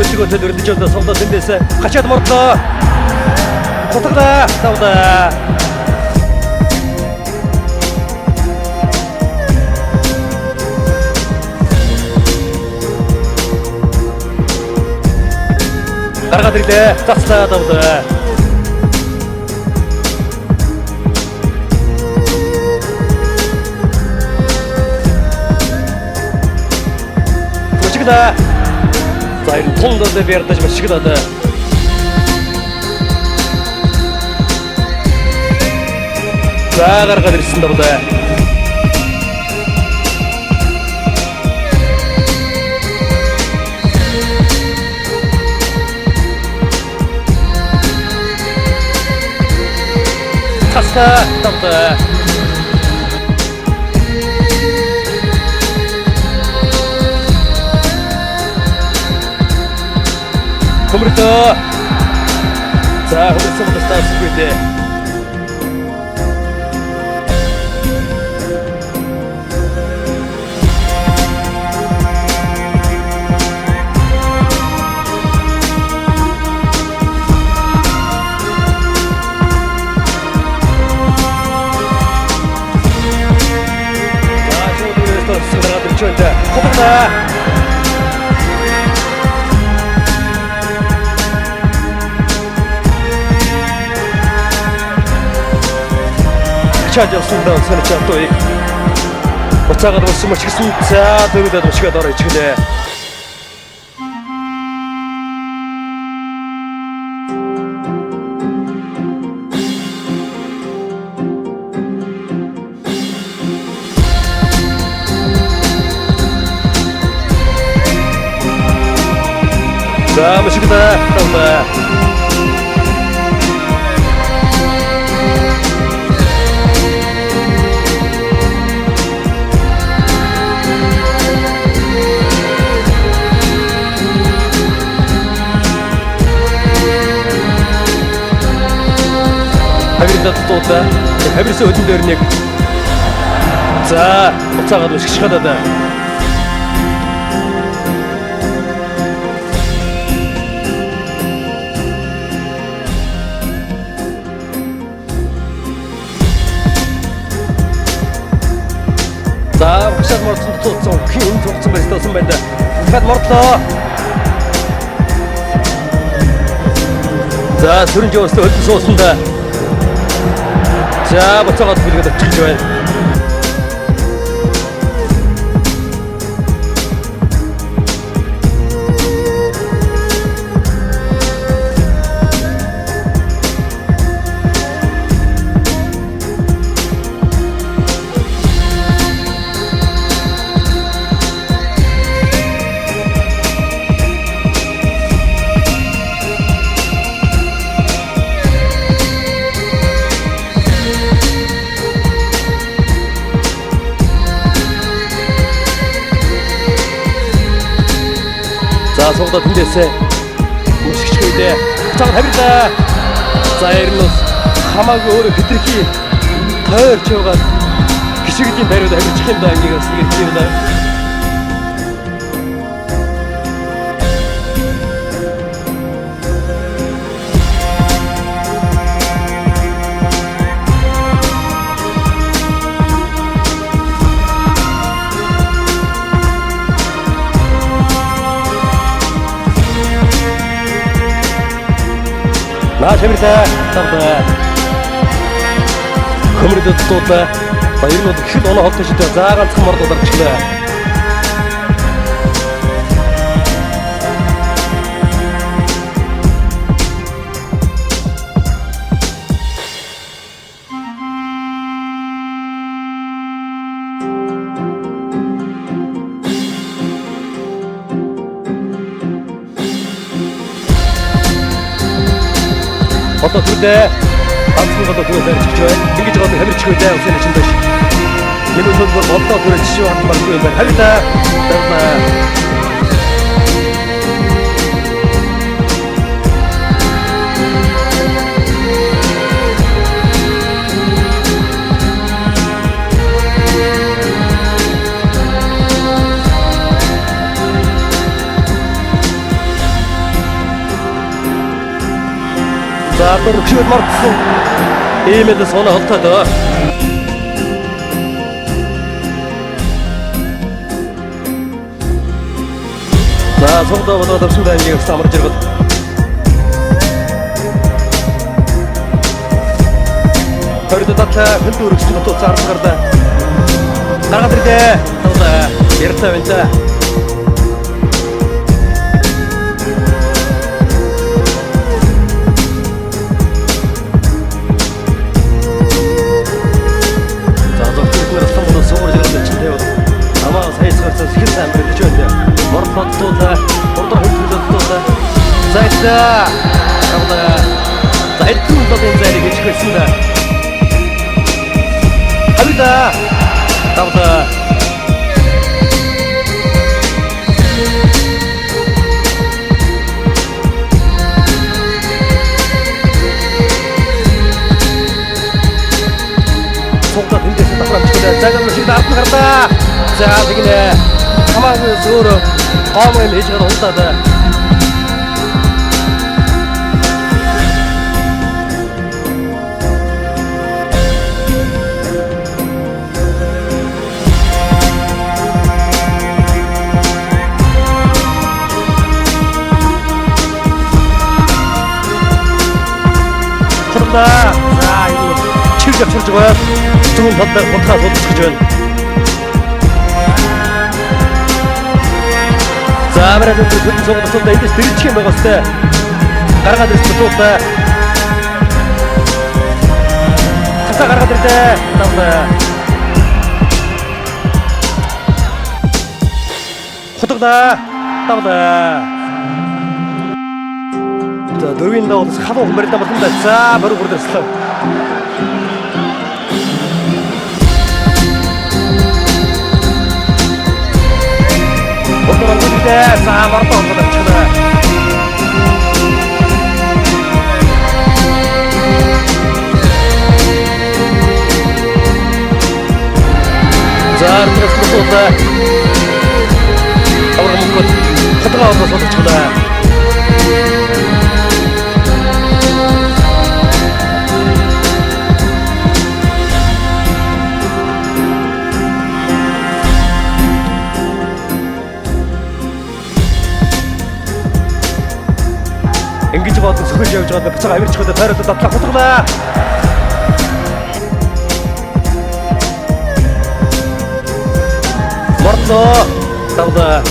мөлтөгөө төлөвлөж өдөө сувда тэндээс гачаад мордлоо. Хотгоо тавда. Гаргаад ирлээ. Цацлаа тавда. Мөчгдөө. За энэ тундад бэрдэж мөчгдөө. За гаргаад ирсэн тавда. Таска тавда. Комрито. За хөөсөн тастаас үгүй. Хобота. Чад явсандаа сонирч атуй. Уцаагаар болсон мөч гэсэн за төгөөд мөчгээд ороо ичгэлээ. За мөчгдөө тавда. Хавирдаа хавирсан хөдөн дээр нэг за уцаагаад өсгөж чадаад. За бушаад морцсон тууцсан хин тууцсан байсан байна. Бушаад мордлоо. За сүрэн жоос хөлбөс суусанда. За буцаагаад бүлгээд очиж байна. За суугаад тэндээсээ мөшгчгөөдөө цааг хавирдаа. За эрнэс хамаагүй өөрөө хитрхи тойрч байгаа гişгдийн байрууд хавирчих юм даа ингэж ингэж юм даа. Наа чамиртай тавда. Хөмрөдөд туудаа баярнууд гэхэд оноо холдож идэ. За ганцхан морд ударчихлаа. Одоо түрдээ ганцхан одоо түрдээ барьчих байна. Ингэж одоо хамирчих үү дээ үсэн чинь дэш. Нэг өдөр болдоо түрдээ жишээ хат баггүй юм байна. Харин өргөшөөд мартсан. Иймээд соноо холтоод. За цогдоо бодоод авсандаа ингээд самарж иргэл. Хөрдө татлаа хөлд өргөсөн тоо цаарч гарлаа. Дараагаар ирдээ. Тавлаа. Яртаа вэнта. За зөвхөн самбар суур jirэл чинь амаа сайсгарсан сэтгэл амир гэж байна. Морфотуудаа урд хөлтөлдөө. Зайта. Тавлаа. Зайтуудын зайг гэж хэлсэн да. Хавида. Тавлаа. 속도 딘데서 딱람치고 자간 машин 앞으로 갔다. 자, 되기네. 가만히 서로 과거의 매지가 온다다. 그런다. 자, 이거 칠적 쳐주고요. 두분 걷다 걷지 준. 자, 아무래도 그 속도 쏜다. 이제 들이치게 먹었을 때 갈아가들 수 쏜다. 가사 갈아가들 때 나온다. 호떡다. 나온다. 자, 노르윈다고 하도 공부했다 못한다. 자, 바로 부르들었어. 어떤 건데? 자, 바로 또 온다. 쳐다. 자, 이렇게 또 온다. 아무런 못 호떡가 온다. 쳐다. engage болон сөхөж явж байгаа буцаага авирчхад тойроод татлах хутгана. Морцо тавда.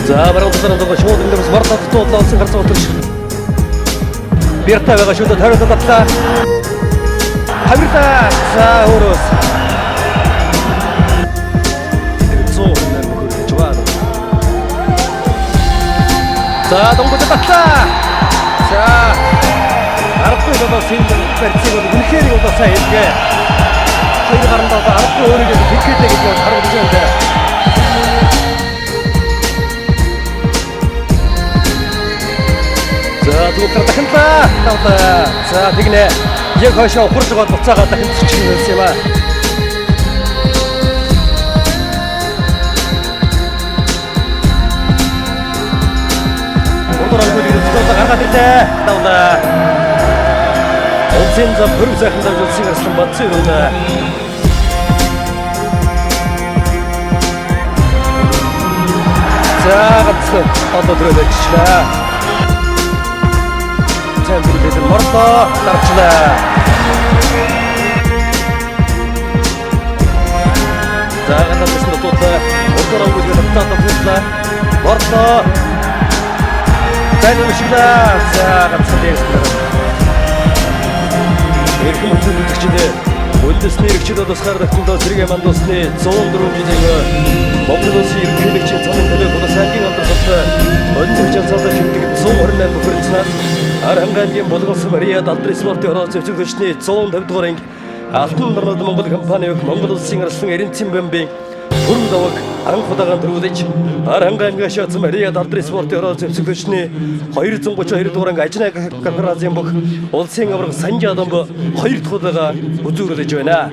За баруун талаас шууд индээс морцо туудлаасан гарцаа утарч. Бирта байгаа шууд тойроод татлаа. Хавирта за өөрөөс. 자, 동부대 땄다. 자, 아랍도에서 스윙을 펼치고 문케리고 또 사이드게 하이드 가른다고 아랍도 오르게서 비킬 때겠죠. 바로 그러는데. 자, 두고 갔다 큰다. 나왔다. 자, 되기네. 이제 거기서 오른쪽으로 쫓아갔다 흔들어 치는 거지만. гаргаад ирлээ. Давна. Онцэн зам хөрөг захин давж сигарсан бацсан юм да. За гацсан одоо төрөлчлээ. Цэнтрүүдэд морто тарчлаа. За гадаадсан дотоо урдороо үзгээд татуулсан. Морто 자이너시다. 자, 감사드립니다. 이렇게 모든 특징에 원더스니 이렇게도 사르다군도 즐겨 만들었으니 좋은 드론지가 먹고도시 이렇게 이렇게 저는 그들 보다 사기 만들었다. 언제 전사다 힘들게 좋은 어린애 먹으리지나 아랑간게 모든 것을 말이야 다들 스포트 여러 저쪽도시니 좋은 대부도랑 алтан нарнууд Монгол компани өг Монгол улсын арслан эренцэн бомбын түрүү даваг анхудагаан төрүүлж арангаангаа шатсан Мария Дардры спорт өрөө зэмсэгчний 232 дугаар анги ажнаа корпорацийн бүх улсын авраг санжи адамб 2 дахь удаага үзүүлж байна.